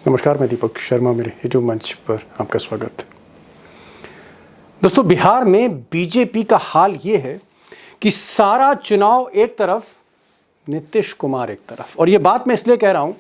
नमस्कार, मैं दीपक शर्मा, मेरे यूट्यूब मंच पर आपका स्वागत है। दोस्तों, बिहार में बीजेपी का हाल ये है कि सारा चुनाव एक तरफ, नीतीश कुमार एक तरफ। और ये बात मैं इसलिए कह रहा हूं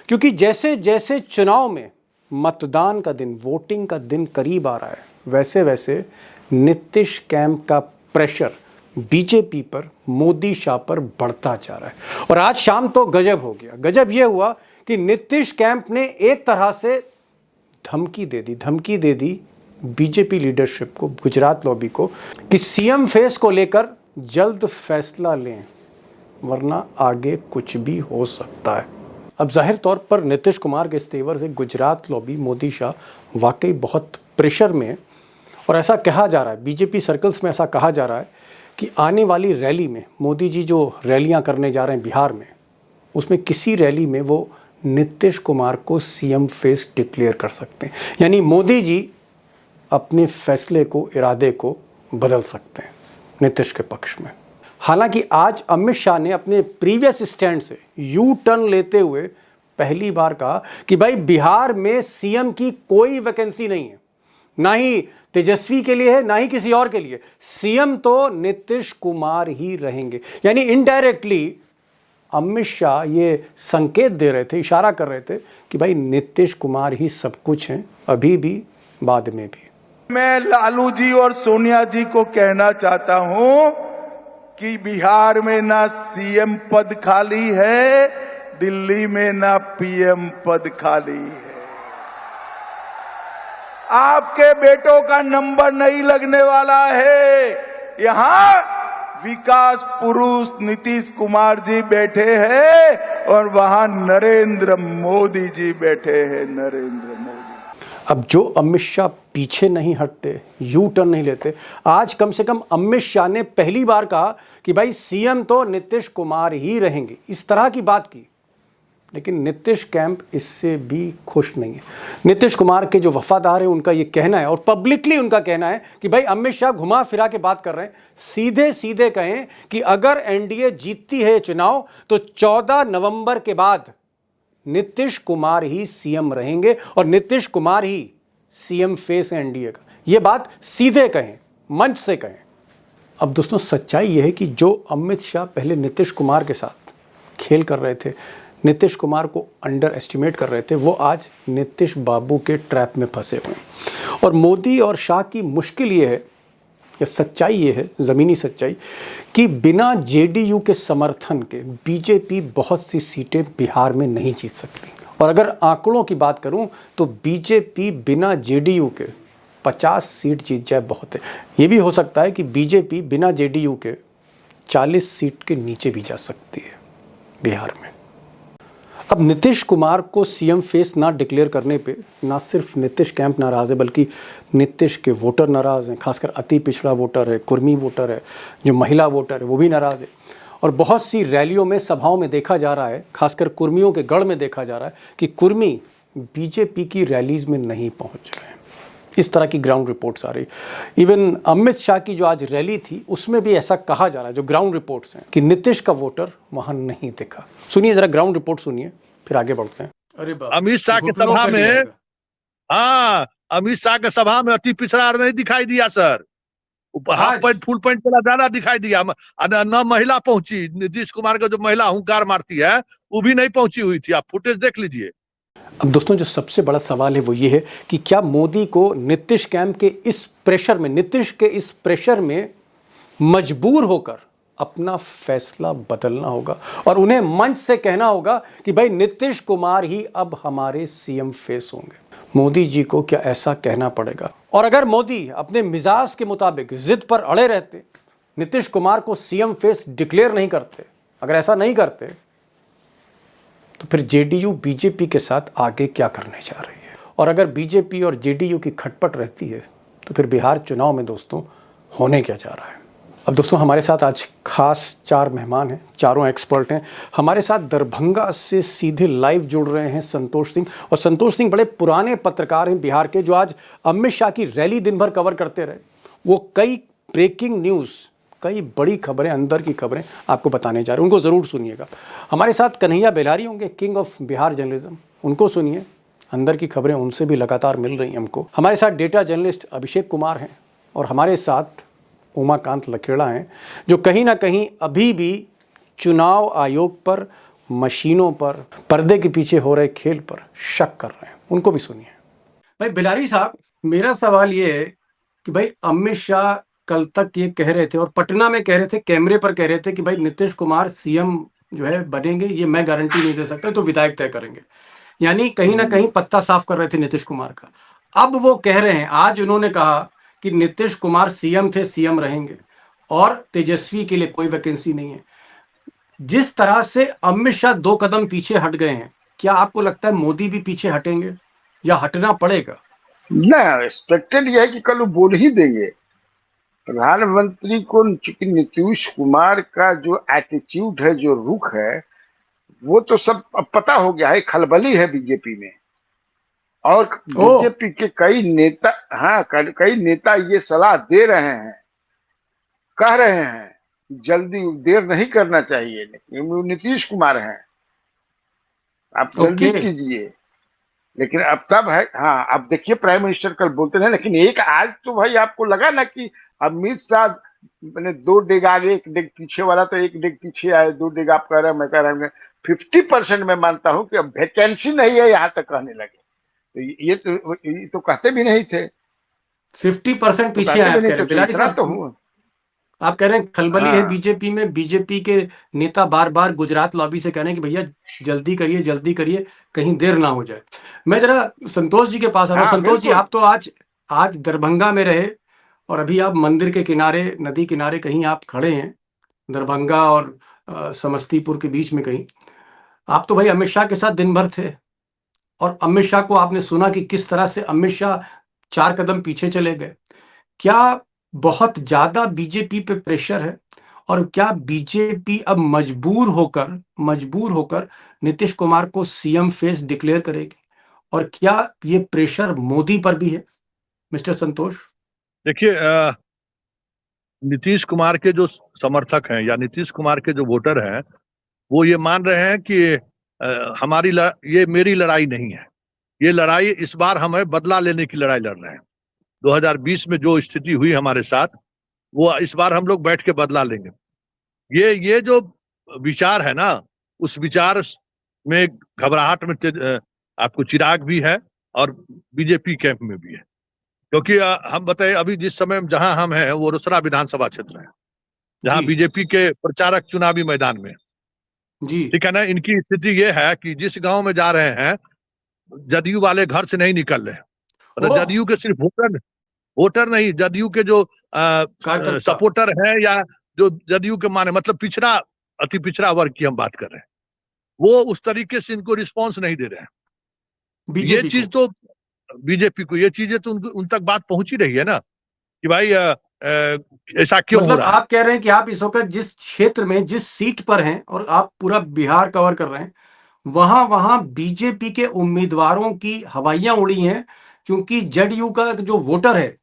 क्योंकि जैसे जैसे चुनाव में मतदान का दिन, वोटिंग का दिन करीब आ रहा है, वैसे वैसे नीतीश कैंप का प्रेशर बीजेपी पर, मोदी शाह पर बढ़ता जा रहा है। और आज शाम तो गजब हो गया। गजब यह हुआ कि नीतीश कैंप ने एक तरह से धमकी दे दी बीजेपी लीडरशिप को, गुजरात लॉबी को, कि सीएम फेस को लेकर जल्द फैसला लें, वरना आगे कुछ भी हो सकता है। अब जाहिर तौर पर नीतीश कुमार के इस तेवर से गुजरात लॉबी, मोदी शाह वाकई बहुत प्रेशर में है। और ऐसा कहा जा रहा है, बीजेपी सर्कल्स में ऐसा कहा जा रहा है कि आने वाली रैली में, मोदी जी जो रैलियां करने जा रहे हैं बिहार में, उसमें किसी रैली में वो नीतीश कुमार को सीएम फेस डिक्लेयर कर सकते हैं। यानी मोदी जी अपने फैसले को, इरादे को बदल सकते हैं नीतीश के पक्ष में। हालांकि आज अमित शाह ने अपने प्रीवियस स्टैंड से यू टर्न लेते हुए पहली बार कहा कि भाई बिहार में सीएम की कोई वैकेंसी नहीं है, ना ही तेजस्वी के लिए है, ना ही किसी और के लिए। सीएम तो नीतीश कुमार ही रहेंगे। यानी इनडायरेक्टली अमित शाह ये संकेत दे रहे थे, इशारा कर रहे थे कि भाई नीतीश कुमार ही सब कुछ हैं, अभी भी, बाद में भी। मैं लालू जी और सोनिया जी को कहना चाहता हूं कि बिहार में ना सीएम पद खाली है, दिल्ली में ना पीएम पद खाली है। आपके बेटों का नंबर नहीं लगने वाला है। यहां विकास पुरुष नीतीश कुमार जी बैठे हैं और वहां नरेंद्र मोदी जी बैठे हैं। नरेंद्र मोदी। अब जो अमित शाह पीछे नहीं हटते, यू टर्न नहीं लेते, आज कम से कम अमित शाह ने पहली बार कहा कि भाई सीएम तो नीतीश कुमार ही रहेंगे, इस तरह की बात की। लेकिन नीतीश कैंप इससे भी खुश नहीं है। नीतीश कुमार के जो वफादार हैं, उनका ये कहना है, और पब्लिकली उनका कहना है कि भाई अमित शाह घुमा फिरा के बात कर रहे हैं, सीधे सीधे कहें कि अगर एनडीए जीतती है चुनाव तो 14 नवंबर के बाद नीतीश कुमार ही सीएम रहेंगे और नीतीश कुमार ही सीएम फेस है एनडीए का। यह बात सीधे कहें, मंच से कहें। अब दोस्तों, सच्चाई यह है कि जो अमित शाह पहले नीतीश कुमार के साथ खेल कर रहे थे, नीतीश कुमार को अंडर एस्टिमेट कर रहे थे, वो आज नीतीश बाबू के ट्रैप में फंसे हुए हैं। और मोदी और शाह की मुश्किल ये है, या सच्चाई ये है, ज़मीनी सच्चाई, कि बिना जेडीयू के समर्थन के बीजेपी बहुत सी सीटें बिहार में नहीं जीत सकती। और अगर आंकड़ों की बात करूं तो बीजेपी बिना जेडीयू के 50 सीट जीत जाए बहुत है। ये भी हो सकता है कि बीजेपी बिना जेडीयू के 40 सीट के नीचे भी जा सकती है बिहार में। अब नीतीश कुमार को सीएम फेस ना डिक्लेयर करने पे ना सिर्फ नीतीश कैंप नाराज़ है, बल्कि नीतीश के वोटर नाराज़ हैं। खासकर अति पिछड़ा वोटर है, कुर्मी वोटर है, जो महिला वोटर है, वो भी नाराज़ है। और बहुत सी रैलियों में, सभाओं में देखा जा रहा है, खासकर कुर्मियों के गढ़ में देखा जा रहा है कि कुर्मी बीजेपी की रैलीज़ में नहीं पहुँच रहे हैं। इस तरह की ग्राउंड रिपोर्ट्स आ रही। इवन अमित शाह की जो आज रैली थी, उसमें भी ऐसा कहा जा रहा है, जो ग्राउंड रिपोर्ट्स हैं, कि नीतीश का वोटर वहां नहीं दिखा। सुनिए जरा, ग्राउंड रिपोर्ट सुनिए, फिर आगे बढ़ते हैं। अरे अमित शाह के सभा में, हाँ, अमित शाह के सभा में अति पिछड़ा नहीं दिखाई दिया sir. Half pant, full pant वाला ज्यादा दिखाई दिया। न महिला पहुंची, नीतीश कुमार का जो महिला हुंकार मारती है वो भी नहीं पहुंची हुई थी। आप फुटेज देख लीजिए। अब दोस्तों, जो सबसे बड़ा सवाल है वो ये है कि क्या मोदी को नीतीश कैंप के इस प्रेशर में, नीतीश के इस प्रेशर में मजबूर होकर अपना फैसला बदलना होगा और उन्हें मंच से कहना होगा कि भाई नीतीश कुमार ही अब हमारे सीएम फेस होंगे। मोदी जी को क्या ऐसा कहना पड़ेगा? और अगर मोदी अपने मिजाज के मुताबिक जिद पर अड़े रहते, नीतीश कुमार को सीएम फेस डिक्लेयर नहीं करते, अगर ऐसा नहीं करते, तो फिर जेडीयू बीजेपी के साथ आगे क्या करने जा रही है? और अगर बीजेपी और जेडीयू की खटपट रहती है तो फिर बिहार चुनाव में दोस्तों होने क्या जा रहा है? अब दोस्तों, हमारे साथ आज खास 4 मेहमान हैं, चारों एक्सपर्ट हैं। हमारे साथ दरभंगा से सीधे लाइव जुड़ रहे हैं संतोष सिंह। और संतोष सिंह बड़े पुराने पत्रकार हैं बिहार के, जो आज अमित शाह की रैली दिन भर कवर करते रहे। वो कई ब्रेकिंग न्यूज़, कई बड़ी खबरें, अंदर की खबरें आपको बताने जा रहे हैं, उनको ज़रूर सुनिएगा। हमारे साथ कन्हैया बेलारी होंगे, किंग ऑफ बिहार जर्नलिज्म, उनको सुनिए। अंदर की खबरें उनसे भी लगातार मिल रही हैं हमको। हमारे साथ डेटा जर्नलिस्ट अभिषेक कुमार हैं और हमारे साथ उमाकांत लखेड़ा हैं, जो कहीं ना कहीं अभी भी चुनाव आयोग पर, मशीनों पर, पर्दे के पीछे हो रहे खेल पर शक कर रहे हैं। उनको भी सुनिए। भाई बिलारी साहब, मेरा सवाल ये है कि भाई अमित शाह कल तक ये कह रहे थे और पटना में कह रहे थे, कैमरे पर कह रहे थे कि भाई नीतीश कुमार सीएम जो है बनेंगे, ये मैं गारंटी नहीं दे सकता, तो विधायक तय करेंगे। यानी कहीं ना कहीं पत्ता साफ कर रहे थे नीतीश कुमार का। अब वो कह रहे हैं, आज उन्होंने कहा कि नीतीश कुमार सीएम थे, सीएम रहेंगे और तेजस्वी के लिए कोई वैकेंसी नहीं है। जिस तरह से अमित शाह 2 कदम पीछे हट गए हैं, क्या आपको लगता है मोदी भी पीछे हटेंगे या हटना पड़ेगा? ना एक्सपेक्टेड यह है कि कल वो बोल ही देंगे। प्रधानमंत्री को चूंकि नीतीश कुमार का जो एटीट्यूड है, जो रुख है, वो तो सब अब पता हो गया है, खलबली है बीजेपी में। और बीजेपी के कई नेता, हाँ कई नेता ये सलाह दे रहे हैं, कह रहे हैं जल्दी देर नहीं करना चाहिए। नीतीश कुमार हैं, आप जल्दी कीजिए। लेकिन अब तब है, हाँ अब देखिए प्राइम मिनिस्टर कल बोलते हैं, लेकिन एक आज तो भाई आपको लगा ना कि अमित शाह मैंने 2 डेग आगे 1 डेग पीछे वाला, तो 1 डेग पीछे आए, 2 डेग आप कह रहे हैं, मैं कह रहा हूँ 50% मैं मानता हूँ कि अब वैकेंसी नहीं है, यहाँ तक कहने लगे। तो ये तो कहते भी नहीं थे। 50% पीछे आए आप कह रहे हैं बिलारी साहब। तो हूँ, आप कह रहे हैं खलबली है बीजेपी में। बीजेपी के नेता बार बार गुजरात लॉबी से कह रहे हैं कि भैया जल्दी करिए, जल्दी करिए, कहीं देर ना हो जाए। मैं जरा संतोष जी के पास आ रहा हूँ। संतोष जी, आप तो आज दरभंगा में रहे और अभी आप मंदिर के किनारे, नदी किनारे कहीं आप खड़े हैं, दरभंगा और समस्तीपुर के बीच में कहीं। आप तो भाई अमित शाह के साथ दिन भर थे और अमित शाह को आपने सुना कि किस तरह से अमित शाह 4 कदम पीछे चले गए। क्या बहुत ज्यादा बीजेपी पे प्रेशर है और क्या बीजेपी अब मजबूर होकर नीतीश कुमार को सीएम फेस डिक्लेयर करेगी? और क्या ये प्रेशर मोदी पर भी है, मिस्टर संतोष? देखिए, नीतीश कुमार के जो समर्थक हैं या नीतीश कुमार के जो वोटर हैं, वो ये मान रहे हैं कि ये मेरी लड़ाई नहीं है। ये लड़ाई इस बार हमें बदला लेने की लड़ाई लड़ रहे हैं। 2020 में जो स्थिति हुई हमारे साथ, वो इस बार हम लोग बैठ के बदला लेंगे। ये जो विचार है ना, उस विचार में घबराहट में आपको चिराग भी है और बीजेपी कैंप में भी है। क्योंकि हम बताए, अभी जिस समय जहां हम हैं वो रोसड़ा विधानसभा क्षेत्र है, जहां बीजेपी के प्रचारक चुनावी मैदान में जी, ठीक है ना। इनकी स्थिति ये है कि जिस गांव में जा रहे हैं, जदयू वाले घर से नहीं निकल रहे हैं। मतलब जदयू के सिर्फ वोटर नहीं, जदयू के जो सपोर्टर है या जो जदयू के माने, मतलब पिछड़ा, अति पिछड़ा वर्ग की हम बात कर रहे हैं, वो उस तरीके से इनको रिस्पांस नहीं दे रहे हैं। ये चीज तो बीजेपी को, ये चीजें तो उन तक बात पहुंच ही रही है ना कि भाई ऐसा क्यों हो रहा है। आप कह रहे हैं कि आप इस वक्त जिस क्षेत्र में, जिस सीट पर हैं और आप पूरा बिहार कवर कर रहे हैं, वहां बीजेपी के उम्मीदवारों की हवाइयां उड़ी हैं, क्योंकि जदयू का जो वोटर है,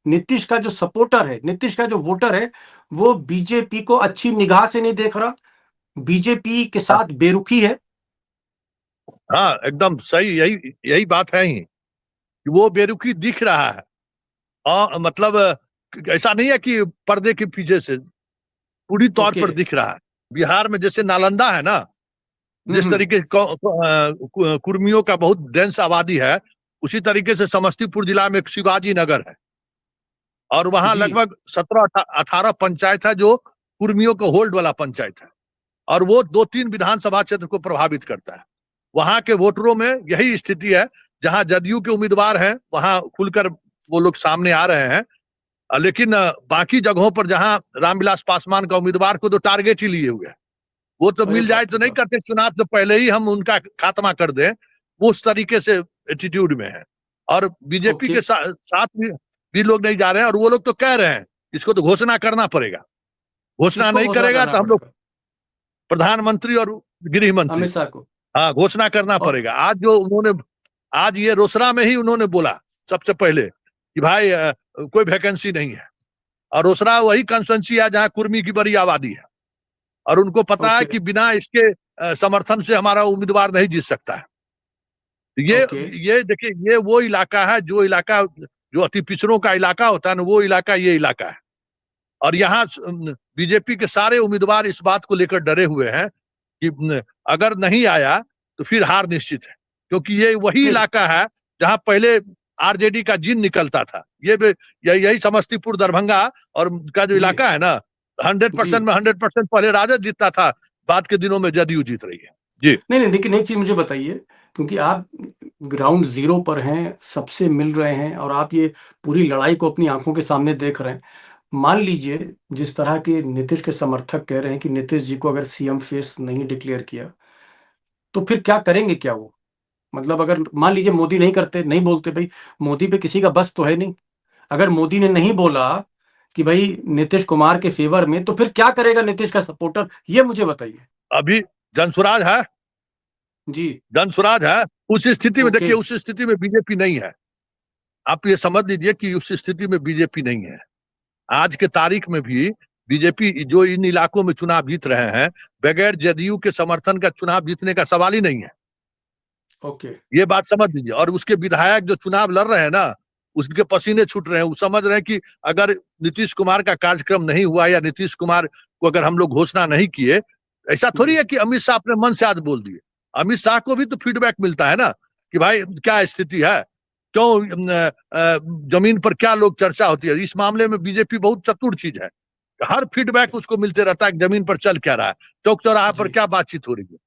नीतीश का जो सपोर्टर है, नीतीश का जो वोटर है, वो बीजेपी को अच्छी निगाह से नहीं देख रहा, बीजेपी के साथ बेरुखी है। हाँ एकदम सही, यही बात है ही कि वो बेरुखी दिख रहा है। और मतलब ऐसा नहीं है कि पर्दे के पीछे से, पूरी तौर पर दिख रहा है। बिहार में जैसे नालंदा है ना, जिस तरीके कुर्मियों का बहुत डेंस आबादी है, उसी तरीके से समस्तीपुर जिला में एक शिवाजी नगर है और वहां लगभग 17-18 पंचायत है जो कुर्मियों को होल्ड वाला पंचायत है, और वो 2-3 विधानसभा क्षेत्र को प्रभावित करता है। वहां के वोटरों में यही स्थिति है। जहां जदयू के उम्मीदवार हैं वहां खुलकर वो लोग सामने आ रहे हैं, लेकिन बाकी जगहों पर जहां रामविलास पासवान का उम्मीदवार को तो टारगेट ही लिए हुए है, वो तो मिल जाए तो नहीं करते, चुनाव से पहले ही हम उनका खात्मा कर दें, वो उस तरीके से एटीट्यूड में है। और बीजेपी के साथ भी लोग नहीं जा रहे हैं, और वो लोग तो कह रहे हैं इसको तो घोषणा करना परेगा, घोषणा नहीं करेगा तो हम लोग प्रधानमंत्री और गृह मंत्री को, हाँ, घोषणा करना पड़ेगा। आज ये रोसड़ा में ही उन्होंने बोला सबसे पहले कि भाई कोई वैकेंसी नहीं है, और रोसड़ा वही कंस्टिट्यूएंसी है जहां कुर्मी की बड़ी आबादी है, और उनको पता है कि बिना इसके समर्थन से हमारा उम्मीदवार नहीं जीत सकता है। ये ओके। ये देखिए, ये वो इलाका है जो अति पिछड़ों का इलाका होता है ना, वो इलाका ये इलाका है। और यहाँ बीजेपी के सारे उम्मीदवार इस बात को लेकर डरे हुए हैं कि अगर नहीं आया तो फिर हार निश्चित है, क्योंकि ये वही नहीं इलाका है जहां पहले आरजेडी का जिन निकलता था। यही समस्तीपुर, दरभंगा और का जो जी इलाका है ना, 100% जी। में 100% पहले राजद जीतता था, बाद के दिनों में जदयू जीत रही है। जी। नहीं नहीं, लेकिन एक चीज मुझे बताइए, क्योंकि आप ग्राउंड जीरो पर हैं, सबसे मिल रहे हैं और आप ये पूरी लड़ाई को अपनी आंखों के सामने देख रहे हैं। मान लीजिए जिस तरह के नीतीश के समर्थक कह रहे हैं कि नीतीश जी को अगर सीएम फेस नहीं डिक्लेयर किया तो फिर क्या करेंगे, क्या वो, मतलब अगर मान लीजिए मोदी नहीं करते, नहीं बोलते, भाई मोदी पे किसी का बस तो है नहीं, अगर मोदी ने नहीं बोला कि भाई नीतीश कुमार के फेवर में, तो फिर क्या करेगा नीतीश का सपोर्टर, ये मुझे बताइए। अभी जनसुराज है, जी। जनसुराज है। उस स्थिति में ओके। देखिए, उस स्थिति में बीजेपी नहीं है। आप ये समझ लीजिए कि उस स्थिति में बीजेपी नहीं है। आज के तारीख में भी बीजेपी जो इन इलाकों में चुनाव जीत रहे हैं, बगैर जदयू के समर्थन का चुनाव जीतने का सवाल ही नहीं है। ओके। ये बात समझ लीजिए। और उसके विधायक जो चुनाव लड़ रहे हैं ना, उसके पसीने छूट रहे हैं। वो समझ रहे हैं कि अगर नीतीश कुमार का कार्यक्रम नहीं हुआ या नीतीश कुमार को अगर हम लोग घोषणा नहीं किए, ऐसा थोड़ी है कि अमित शाह अपने मन से आज बोल दिए। अमित शाह को भी तो फीडबैक मिलता है ना कि भाई क्या स्थिति है, क्यों जमीन पर क्या लोग चर्चा होती है। इस मामले में बीजेपी बहुत चतुर चीज है, हर फीडबैक उसको मिलते रहता है कि जमीन पर चल क्या रहा है, चौक चौराहा पर जी। क्या बातचीत हो रही है।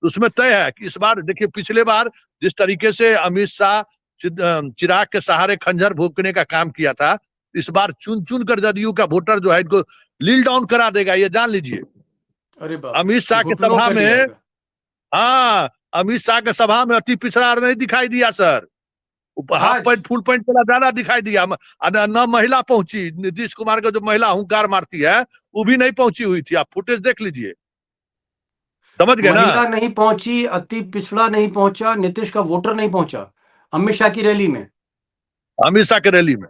उसमें तय है कि इस बार देखिए, पिछले बार जिस तरीके से अमित शाह चिराग के सहारे खंजर भोंकने का काम किया था, इस बार चुन चुन कर जदयू का वोटर जो है इनको लील डाउन करा देगा, ये जान लीजिए। अरे बाप रे, अमित शाह के घुटनों सभा पे ले में, आएगा। हाँ, अमित शाह के सभा में अति पिछड़ा नहीं दिखाई दिया सर। हाफ आज पैंट फुल पैंट चला जाना दिखाई दिया। न महिला पहुंची, नीतीश कुमार का जो महिला हुंकार मारती है वो भी नहीं पहुंची हुई थी। आप फुटेज देख लीजिए, समझ गए ना। महिला नहीं पहुंची, अति पिछड़ा नहीं पहुंचा, नीतीश का वोटर नहीं पहुंचा अमित शाह की रैली में। अमित शाह के रैली में।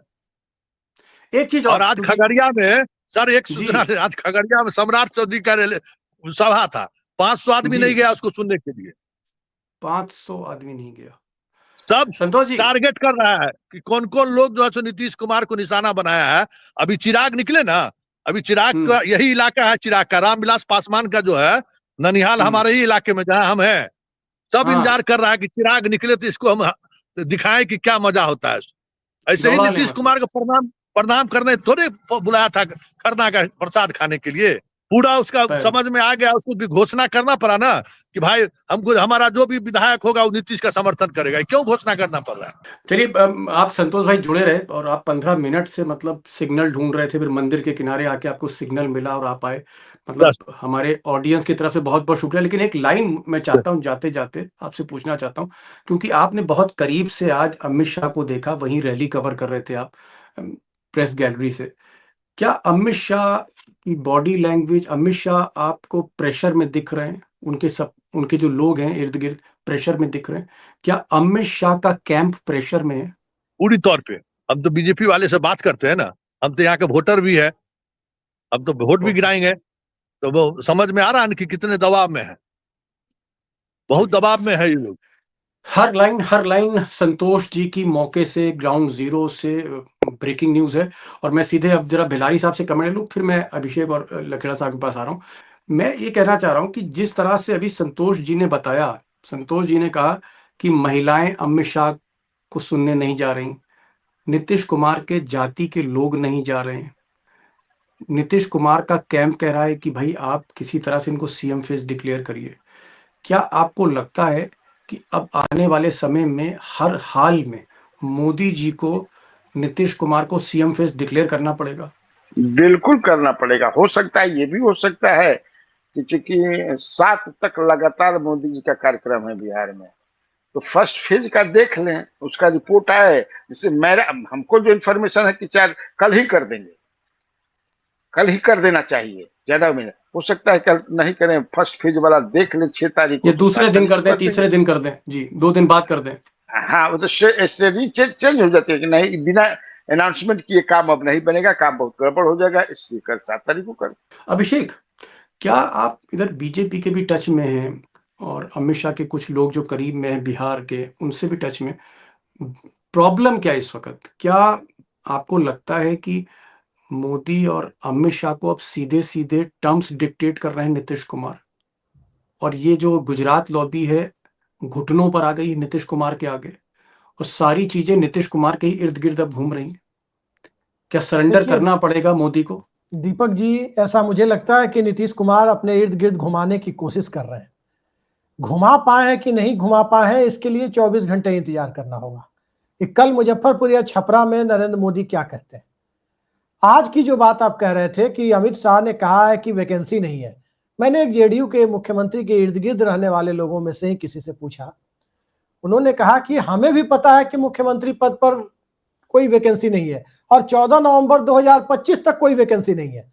एक चीज और और, आज क्योंकि खगड़िया में सर एक जी सूचना है, आज खगड़िया में सम्राट चौधरी का सभा था, 500 आदमी जी, नहीं गया उसको सुनने के लिए। 500 आदमी नहीं गया। सब संतोष जी। टारगेट कर रहा है कि कौन कौन लोग जो है सो नीतीश कुमार को निशाना बनाया है। अभी चिराग निकले ना, अभी चिराग का हम्म यही इलाका है, चिराग का रामविलास पासवान का जो है ननिहाल हम्म। हमारे ही इलाके में जहां हम हैं। सब हाँ, इंतजार कर रहा है कि चिराग निकले तो इसको हम दिखाएं कि क्या मजा होता है। ऐसे ही दौड़ा लें नीतीश मतलब। कुमार को प्रणाम प्रणाम करने थोड़े बुलाया था खरना का प्रसाद खाने के लिए। पूरा उसका पर समझ में आ गया, उसको भी घोषणा करना पड़ा ना कि भाई हमको हमारा जो भी विधायक होगा वो नीतीश का समर्थन करेगा। क्यों घोषणा करना पड़ रहा है। चलिए, आप संतोष भाई जुड़े रहे और आप 15 मिनट से मतलब सिग्नल ढूंढ रहे थे, फिर मंदिर के किनारे आके आपको सिग्नल मिला और आप आए। मतलब बस हमारे ऑडियंस की तरफ से बहुत बहुत शुक्रिया। लेकिन एक लाइन मैं चाहता हूं जाते जाते आपसे पूछना चाहता हूं, क्योंकि आपने बहुत करीब से आज अमित शाह को देखा, वहीं रैली कवर कर रहे थे आप प्रेस गैलरी से। क्या अमित शाह की बॉडी लैंग्वेज, अमित शाह आपको प्रेशर में दिख रहे हैं, उनके जो लोग हैं इर्द गिर्द प्रेशर में दिख रहे हैं, क्या अमित शाह का कैंप प्रेशर में है? पूरी तौर पे हम तो बीजेपी वाले से बात करते हैं ना, हम तो यहाँ के वोटर भी है, हम तो वोट भी ओके। गिराएंगे। तो वो समझ में आ रहा है ना कि कितने दबाव में है, बहुत चलिए, दबाव में है ये लोग। हर लाइन संतोष जी की मौके से, ग्राउंड जीरो से ब्रेकिंग न्यूज है। और मैं सीधे अब जरा भिलारी साहब से कमेंट लूँ, फिर मैं अभिषेक और लखेड़ा साहब के पास आ रहा हूँ। मैं ये कहना चाह रहा हूँ कि जिस तरह से अभी संतोष जी ने बताया, संतोष जी ने कहा कि महिलाएं अमित शाह को सुनने नहीं जा रही, नीतीश कुमार के जाति के लोग नहीं जा रहे हैं, नीतीश कुमार का कैंप कह रहा है कि भाई आप किसी तरह से इनको सीएम फेस डिक्लेयर करिए। क्या आपको लगता है कि अब आने वाले समय में हर हाल में मोदी जी को नीतीश कुमार को सीएम फेस डिक्लेयर करना पड़ेगा? बिल्कुल करना पड़ेगा। हो सकता है, ये भी हो सकता है कि चूंकि 7 तक लगातार मोदी जी का कार्यक्रम है बिहार में, तो फर्स्ट फेज का देख लें, उसका रिपोर्ट आए। जिससे मेरा, हमको जो इन्फॉर्मेशन है कि चार कल ही कर देंगे, कल ही कर देना चाहिए, ज्यादा में हो सकता है कल नहीं करें, फर्स्ट फेज वाला देख लें 6 तारीख ये को, तो दूसरे 7 दिन तारीख कर को दें, कर देंगे। तीसरे दिन कर दें जी, 2 दिन बाद कर दें? हाँ, वो तो स्ट्रेटजी चेंज हो जाती है कि नहीं, बिना अनाउंसमेंट किए काम अब नहीं बनेगा, काम बहुत गड़बड़ हो जाएगा, इसलिए कल 7 तारीख को कर। अभिषेक, क्या आप इधर बीजेपी के भी टच में हैं और अमित शाह के कुछ लोग जो करीब में हैं बिहार के, उनसे भी टच में। प्रॉब्लम क्या है इस वक्त? क्या आपको लगता है कि मोदी और अमित शाह को अब सीधे सीधे टर्म्स डिक्टेट कर रहे हैं नीतीश कुमार, और ये जो गुजरात लॉबी है घुटनों पर आ गई है नीतीश कुमार के आगे, और सारी चीजें नीतीश कुमार के ही इर्द गिर्द अब घूम रही हैं? क्या सरेंडर देखिए करना पड़ेगा मोदी को? दीपक जी, ऐसा मुझे लगता है कि नीतीश कुमार अपने इर्द गिर्द घुमाने की कोशिश कर रहे हैं। घुमा पाए हैं कि नहीं घुमा पाए हैं, इसके लिए 24 घंटे इंतजार करना होगा कि कल मुजफ्फरपुर या छपरा में नरेंद्र मोदी क्या कहते हैं। आज की जो बात आप कह रहे थे कि अमित शाह ने कहा है कि वैकेंसी नहीं है, मैंने एक जेडीयू के मुख्यमंत्री के इर्द गिर्द रहने वाले लोगों में से ही किसी से पूछा। उन्होंने कहा कि हमें भी पता है कि मुख्यमंत्री पद पर कोई वैकेंसी नहीं है और 14 नवंबर 2025 तक कोई वैकेंसी नहीं है।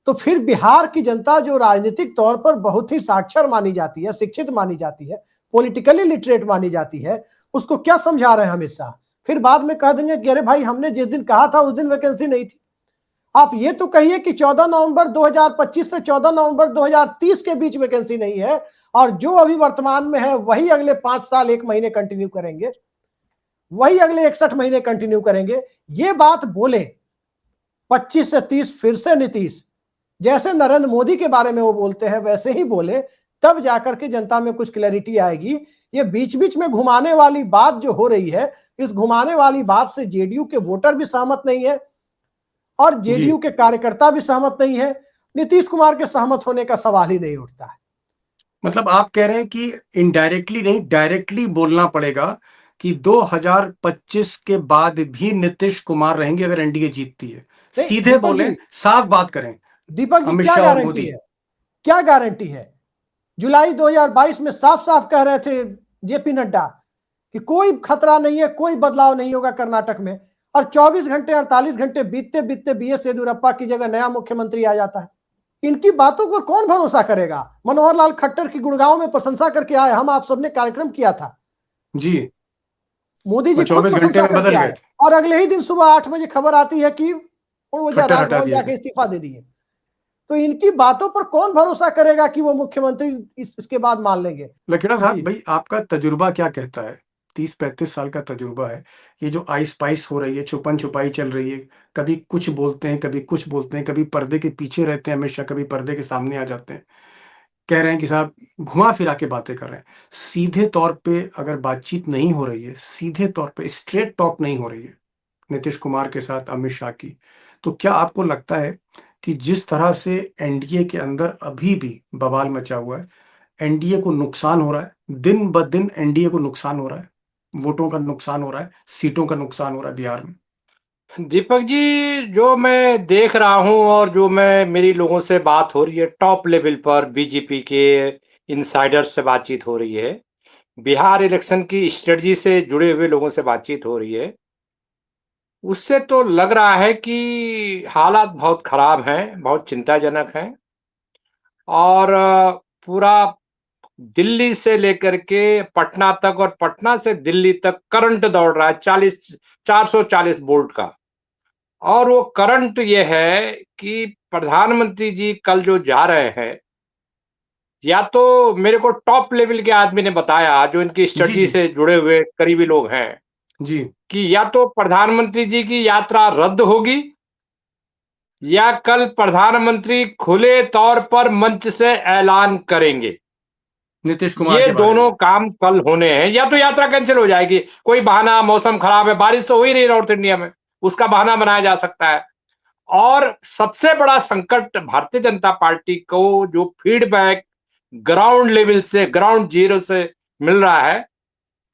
तो फिर बिहार की जनता जो राजनीतिक तौर पर बहुत ही साक्षर मानी जाती है, शिक्षित मानी जाती है, पॉलिटिकली लिटरेट मानी जाती है, उसको क्या समझा रहे हैं अमित शाह? फिर बाद में कह देंगे कि अरे भाई हमने जिस दिन कहा था उस दिन वैकेंसी नहीं थी। आप ये तो कहिए कि 14 नवंबर 2025 से 14 नवंबर 2030 के बीच वैकेंसी नहीं है, और जो अभी वर्तमान में है वही अगले 5 साल 1 महीने कंटिन्यू करेंगे, वही अगले 61 महीने कंटिन्यू करेंगे। ये बात बोले 25 से 30 फिर से नीतीश, जैसे नरेंद्र मोदी के बारे में वो बोलते हैं वैसे ही बोले, तब जाकर के जनता में कुछ क्लैरिटी आएगी। ये बीच बीच में घुमाने वाली बात जो हो रही है, इस घुमाने वाली बात से जेडीयू के वोटर भी सहमत नहीं है और जेडीयू के कार्यकर्ता भी सहमत नहीं है। नीतीश कुमार के सहमत होने का सवाल ही नहीं उठता है। मतलब आप कह रहे हैं कि इनडायरेक्टली नहीं, डायरेक्टली बोलना पड़ेगा कि 2025 के बाद भी नीतीश कुमार रहेंगे अगर एनडीए जीतती है। सीधे दीपक बोलें, जी, साफ बात करें। दीपक जी, अमित क्या शाह और गारंटी मोदी। है? क्या गारंटी है? जुलाई 2022 में साफ साफ कह रहे थे जेपी नड्डा कि कोई खतरा नहीं है, कोई बदलाव नहीं होगा कर्नाटक में, और 24 घंटे 48 घंटे बीतते बीतते बीएस येदियुरप्पा की जगह नया मुख्यमंत्री आ जाता है। इनकी बातों पर कौन भरोसा करेगा? मनोहर लाल खट्टर की गुड़गांव में प्रशंसा करके आए, हम आप सबने कार्यक्रम किया था जी, मोदी जी खुद 24 घंटे प्रशंसा में बदल करके गए आए, थे। और अगले ही दिन सुबह 8 बजे खबर आती है कि वो खट्टर हटा राजभवन दिए जाके गए। इस्तीफा दे दिए। तो इनकी बातों पर कौन भरोसा करेगा कि वो मुख्यमंत्री इसके बाद मान लेंगे? लकीड़ा साहब, जी। भाई आपका तजुर्बा क्या कहता है? 30-35 साल का तजुर्बा है। ये जो आइस पाइस हो रही है, छुपन छुपाई चल रही है, कभी कुछ बोलते हैं, कभी कुछ बोलते हैं, कभी पर्दे के पीछे रहते हैं हमेशा, कभी पर्दे के सामने आ जाते हैं। कह रहे हैं कि साहब घुमा फिरा के बातें कर रहे हैं। सीधे तौर पे अगर बातचीत नहीं हो रही है, सीधे तौर पे स्ट्रेट टॉक नहीं हो रही है नीतीश कुमार के साथ अमित शाह की, तो क्या आपको लगता है कि जिस तरह से एनडीए के अंदर अभी भी बवाल मचा हुआ है, एनडीए को नुकसान हो रहा है, दिन ब दिन एनडीए को नुकसान हो रहा है, वोटों का नुकसान हो रहा है, सीटों का नुकसान हो रहा है बिहार में? दीपक जी, जो मैं देख रहा हूं और जो मैं मेरी लोगों से बात हो रही है, टॉप लेवल पर बीजेपी के इनसाइडर से बातचीत हो रही है, बिहार इलेक्शन की स्ट्रेटजी से जुड़े हुए लोगों से बातचीत हो रही है, उससे तो लग रहा है कि हालात बहुत खराब हैं, बहुत चिंताजनक हैं। और पूरा दिल्ली से लेकर के पटना तक और पटना से दिल्ली तक करंट दौड़ रहा है 440 वोल्ट का। और वो करंट ये है कि प्रधानमंत्री जी कल जो जा रहे हैं, या तो मेरे को टॉप लेवल के आदमी ने बताया जो इनकी जी स्ट्रेटजी जी से जुड़े हुए करीबी लोग हैं, जी कि या तो प्रधानमंत्री जी की यात्रा रद्द होगी या कल प्रधानमंत्री खुले तौर पर मंच से ऐलान करेंगे। नीतीश कुमार ये के बारे दोनों में। काम कल होने हैं। या तो यात्रा कैंसिल हो जाएगी, कोई बहाना, मौसम खराब है, बारिश तो हो ही रही नॉर्थ इंडिया में, उसका बहाना बनाया जा सकता है। और सबसे बड़ा संकट भारतीय जनता पार्टी को जो फीडबैक ग्राउंड लेवल से, ग्राउंड जीरो से मिल रहा है,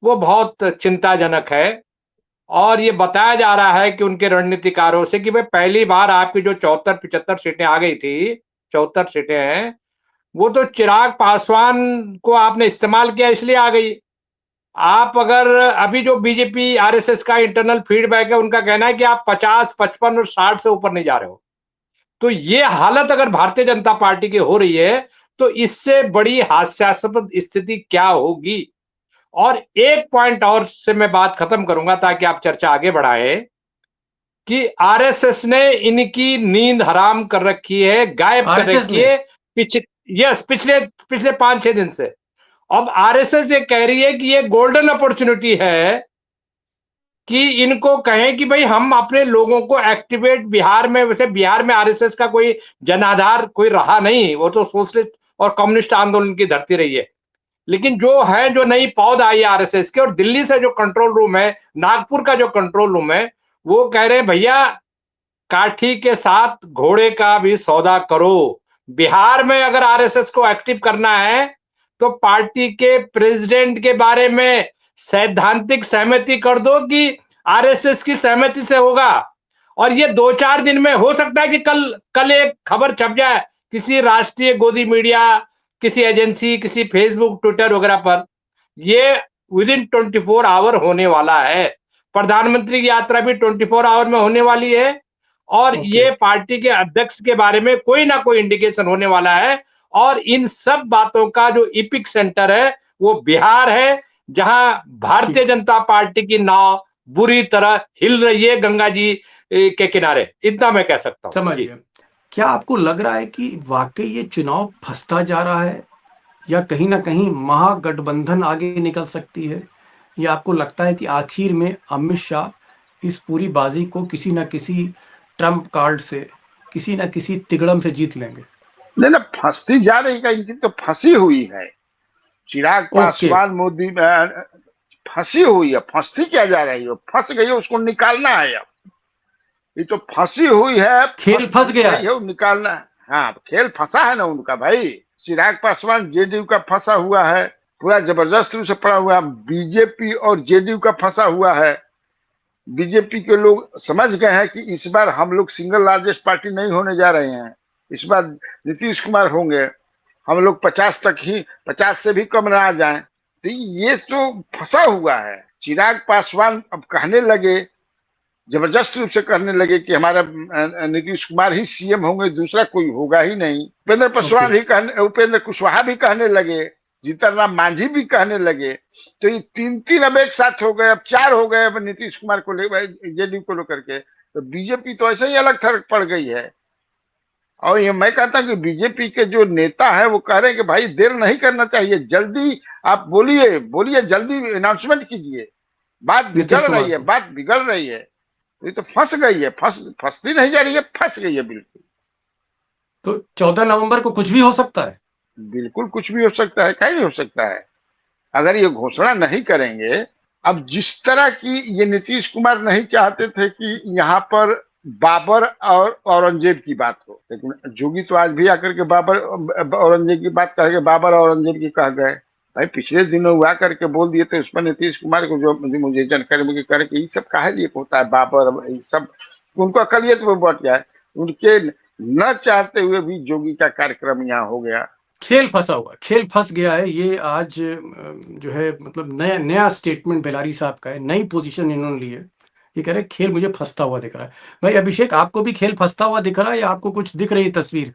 वो बहुत चिंताजनक है। और ये बताया जा रहा है कि उनके रणनीतिकारों से कि भाई पहली बार आपकी जो 74-75 सीटें आ गई थी, 74 सीटें हैं, वो तो चिराग पासवान को आपने इस्तेमाल किया इसलिए आ गई। आप अगर अभी जो बीजेपी आरएसएस का इंटरनल फीडबैक है, उनका कहना है कि आप 50, 55 और 60 से ऊपर नहीं जा रहे हो। तो ये हालत अगर भारतीय जनता पार्टी की हो रही है, तो इससे बड़ी हास्यास्पद स्थिति क्या होगी। और एक पॉइंट और से मैं बात खत्म करूंगा ताकि आप चर्चा आगे बढ़ाएं, कि आरएसएस ने इनकी नींद हराम कर रखी है, गायब कर आरएसएस रखी ने? है पिछले पिछले 5-6 दिन से। अब आरएसएस ये कह रही है कि ये गोल्डन अपॉर्चुनिटी है कि इनको कहें कि भाई हम अपने लोगों को एक्टिवेट बिहार में, वैसे बिहार में आरएसएस का कोई जनाधार कोई रहा नहीं, वो तो सोशलिस्ट और कम्युनिस्ट आंदोलन की धरती रही है, लेकिन जो है, जो नई पौध आई है आरएसएस के, और दिल्ली से जो कंट्रोल रूम है, नागपुर का जो कंट्रोल रूम है, वो कह रहे हैं भैया काठी के साथ घोड़े का भी सौदा करो। बिहार में अगर आरएसएस को एक्टिव करना है तो पार्टी के प्रेसिडेंट के बारे में सैद्धांतिक सहमति कर दो कि आरएसएस की सहमति से होगा, और ये 2-4 दिन में हो सकता है कि कल एक खबर छप जाए किसी राष्ट्रीय गोदी मीडिया, किसी एजेंसी, किसी फेसबुक, ट्विटर वगैरह पर। ये विदिन 24 आवर होने वाला है। प्रधानमंत्री की यात्रा भी 24 आवर में होने वाली है, और ये पार्टी के अध्यक्ष के बारे में कोई ना कोई इंडिकेशन होने वाला है, और इन सब बातों का जो इपिक सेंटर है वो बिहार है, जहां भारतीय जनता पार्टी की नाव बुरी तरह हिल रही है गंगा जी के किनारे। इतना मैं कह सकता हूं। समझिए, क्या आपको लग रहा है कि वाकई ये चुनाव फंसता जा रहा है, या कहीं ना कहीं महागठबंधन आगे निकल सकती है, या आपको लगता है कि आखिर में अमित शाह इस पूरी बाजी को किसी न किसी ट्रम्प कार्ड से, किसी न किसी तिगड़म से जीत लेंगे? नहीं ना, फंसती जा रही का, इनकी तो फंसी हुई है। चिराग पासवान, मोदी फंसी हुई है। फंसती क्या जा रही है? फंस गई है, उसको निकालना है। अब ये तो फंसी हुई है, खेल फंस गया है, निकालना है। हाँ, खेल फंसा है ना उनका भाई। चिराग पासवान जेडीयू का फंसा हुआ है, पूरा जबरदस्त रूप से पड़ा हुआ है। बीजेपी और जेडीयू का फंसा हुआ है। बीजेपी के लोग समझ गए हैं कि इस बार हम लोग सिंगल लार्जेस्ट पार्टी नहीं होने जा रहे हैं, इस बार नीतीश कुमार होंगे। हम लोग 50 तक ही, 50 से भी कम ना आ जाएं। तो ये तो फंसा हुआ है। चिराग पासवान अब कहने लगे, जबरदस्त रूप से कहने लगे कि हमारा नीतीश कुमार ही सीएम होंगे, दूसरा कोई होगा ही नहीं। उपेंद्र पासवान ही कहने, उपेंद्र कुशवाहा भी कहने लगे, जीतन राम मांझी भी कहने लगे। तो ये 3 अब एक साथ हो गए, अब 4 हो गए। अब नीतीश कुमार को ले, जेडीयू को लेकर के, तो बीजेपी तो ऐसे ही अलग थलग पड़ गई है। और ये मैं कहता हूँ कि बीजेपी के जो नेता है वो कह रहे हैं कि भाई देर नहीं करना चाहिए, जल्दी आप बोलिए, जल्दी अनाउंसमेंट कीजिए। बात बिगड़ रही है, बात बिगड़ रही है। ये तो फंस गई है, फंसती नहीं जा रही है, फंस गई है बिल्कुल। तो 14 नवंबर को कुछ भी हो सकता है। बिल्कुल कुछ भी हो सकता है, क्या नहीं हो सकता है अगर ये घोषणा नहीं करेंगे। अब जिस तरह की ये नीतीश कुमार नहीं चाहते थे कि यहाँ पर बाबर और औरंगजेब की बात हो, लेकिन जोगी तो आज भी आकर के बाबर औरंगजेब की बात कह के बाबर औरंगजेब की कह गए। भाई पिछले दिनों हुआ करके बोल दिए थे, उस पर नीतीश कुमार को जो मुझे जानकारी मुझे करके ये सब काहे लिए होता है बाबर, ये सब उनको अकलियत में बढ़ जाए। उनके न चाहते हुए भी जोगी का कार्यक्रम यहाँ हो गया। खेल फंसा हुआ, खेल फंस गया है। ये आज जो है मतलब नया स्टेटमेंट बेलारी साहब का है, नई पोजीशन इन्होंने ली है। ये कह रहे खेल मुझे फंसता हुआ दिख रहा है। भाई अभिषेक, आपको भी खेल फंसता हुआ दिख रहा है, या आपको कुछ दिख रही तस्वीर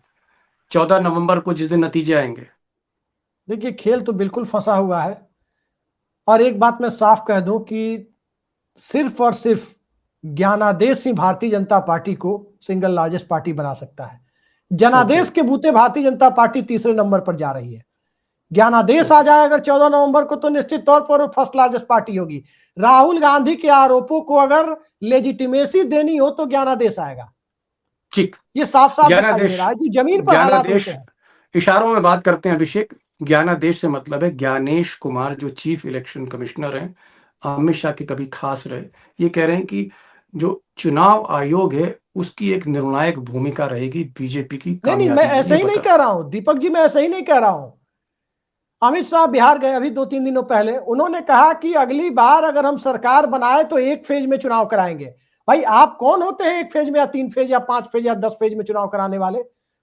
14 नवंबर को जिस दिन नतीजे आएंगे? देखिए, खेल तो बिल्कुल फंसा हुआ है, और एक बात मैं साफ कह दूं कि सिर्फ और सिर्फ ज्ञानादेश ही भारतीय जनता पार्टी को सिंगल लार्जेस्ट पार्टी बना सकता है। जनादेश के बूते भारतीय जनता पार्टी तीसरे नंबर पर जा रही है। ज्ञानादेश आ जाए अगर 14 नवंबर को, तो निश्चित तौर पर वो फर्स्ट लार्जेस्ट पार्टी होगी। राहुल गांधी के आरोपों को अगर लेजिटिमेसी देनी हो तो ज्ञानादेश आएगा। ठीक, ये साफ साफ दिखाई दे रहा है कि जमीन पर हालात होते हैं। इशारों में बात करते हैं अभिषेक। ज्ञानादेश से मतलब है ज्ञानेश कुमार, जो चीफ इलेक्शन कमिश्नर हैं, अमित शाह के कभी खास रहे। ये कह रहे हैं कि जो चुनाव आयोग है उसकी एक निर्णायक भूमिका रहेगी बीजेपी की कामयाबी। नहीं, मैं ऐसे ही नहीं कह रहा हूं दीपक जी, मैं ऐसे ही नहीं कह रहा हूं। अमित शाह बिहार गए अभी 2-3 दिनों पहले, उन्होंने कहा कि अगली बार अगर हम सरकार बनाए तो 1 फेज में चुनाव कराएंगे। भाई आप कौन होते हैं 1 फेज में या 3 फेज या 5 फेज या 10 फेज में चुनाव कराने वाले?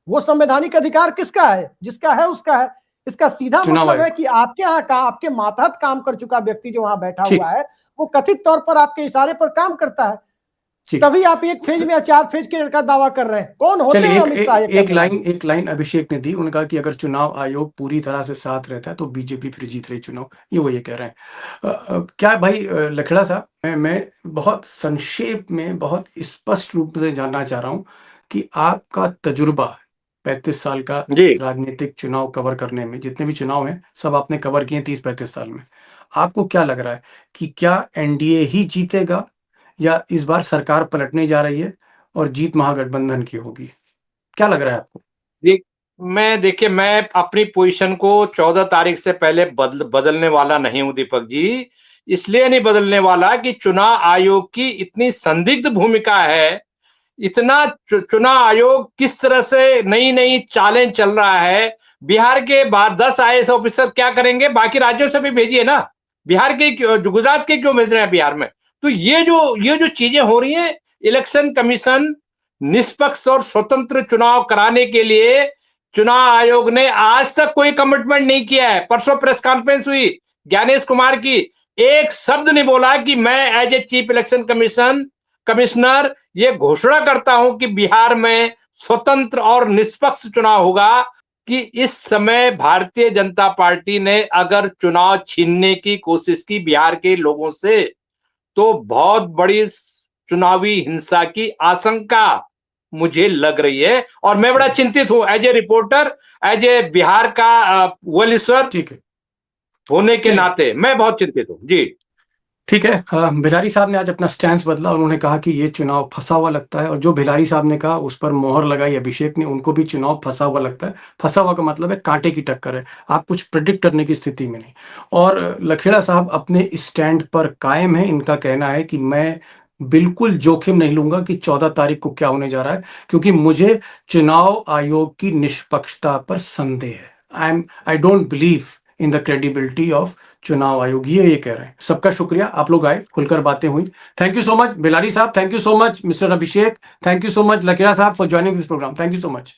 वो संवैधानिक अधिकार किसका है? जिसका है उसका है। इसका सीधा मतलब है कि आपके यहाँ का, आपके मातहत काम कर चुका व्यक्ति जो वहां बैठा हुआ है, वो कथित तौर पर आपके इशारे पर काम करता है। तभी आप 1 फेज में या 4 फेज का दावा कर रहे हैं। कौन होते हैं अमित शाह? एक लाइन अभिषेक ने दी, उन्होंने कहा कि अगर चुनाव आयोग पूरी तरह से साथ रहता है तो बीजेपी फिर जीत रही चुनाव। ये वो ये कह रहे हैं। क्या भाई लखड़ा साहब, मैं बहुत संक्षेप में, बहुत स्पष्ट रूप से जानना चाह रहा हूं कि आपका तजुर्बा 35 साल का जी राजनीतिक चुनाव कवर करने में, जितने भी चुनाव हैं सब आपने कवर किए 30-35 साल में। आपको क्या लग रहा है कि क्या एनडीए ही जीतेगा या इस बार सरकार पलटने जा रही है और जीत महागठबंधन की होगी? क्या लग रहा है आपको? देख देखिए मैं अपनी पोजीशन को 14 तारीख से पहले बदलने वाला नहीं हूं दीपक जी। इसलिए नहीं बदलने वाला कि चुनाव आयोग की इतनी संदिग्ध भूमिका है, इतना चुनाव आयोग किस तरह से नई नई चालें चल रहा है। बिहार के बाद 10 आईएएस ऑफिसर क्या करेंगे, बाकी राज्यों से भी भेजिए ना। बिहार के गुजरात के क्यों भेज रहे हैं बिहार में? तो ये जो चीजें हो रही हैं, इलेक्शन कमीशन निष्पक्ष और स्वतंत्र चुनाव कराने के लिए चुनाव आयोग ने आज तक कोई कमिटमेंट नहीं किया है। परसों प्रेस कॉन्फ्रेंस हुई ज्ञानेश कुमार की, एक शब्द नहीं बोला कि मैं as a chief election commissioner ये घोषणा करता हूं कि बिहार में स्वतंत्र और निष्पक्ष चुनाव होगा। कि इस समय भारतीय जनता पार्टी ने अगर चुनाव छीनने की कोशिश की बिहार के लोगों से, तो बहुत बड़ी चुनावी हिंसा की आशंका मुझे लग रही है। और मैं बड़ा चिंतित हूं as a reporter, as a Bihar का वेल विशर ठीक है, होने के नाते मैं बहुत चिंतित हूं जी। ठीक है। भिलारी साहब ने आज अपना स्टैंड बदला। उन्होंने कहा कि ये चुनाव फंसा हुआ लगता है, और जो भिलारी साहब ने कहा उस पर मोहर लगाई अभिषेक ने, उनको भी चुनाव फंसा हुआ लगता है। फंसा हुआ का मतलब है कांटे की टक्कर है, आप कुछ प्रिडिक्ट करने की स्थिति में नहीं। और लखेड़ा साहब अपने स्टैंड पर कायम है। इनका कहना है कि मैं बिल्कुल जोखिम नहीं लूंगा कि 14 तारीख को क्या होने जा रहा है, क्योंकि मुझे चुनाव आयोग की निष्पक्षता पर संदेह है। I don't believe in the credibility of चुनाव आयोग। ये कह रहे हैं। सबका शुक्रिया, आप लोग आए, खुलकर बातें हुई। Thank you so much Bhilari साहब, thank you so much mister Abhishek, thank you so much Lakera साहब for joining this program. Thank you so much.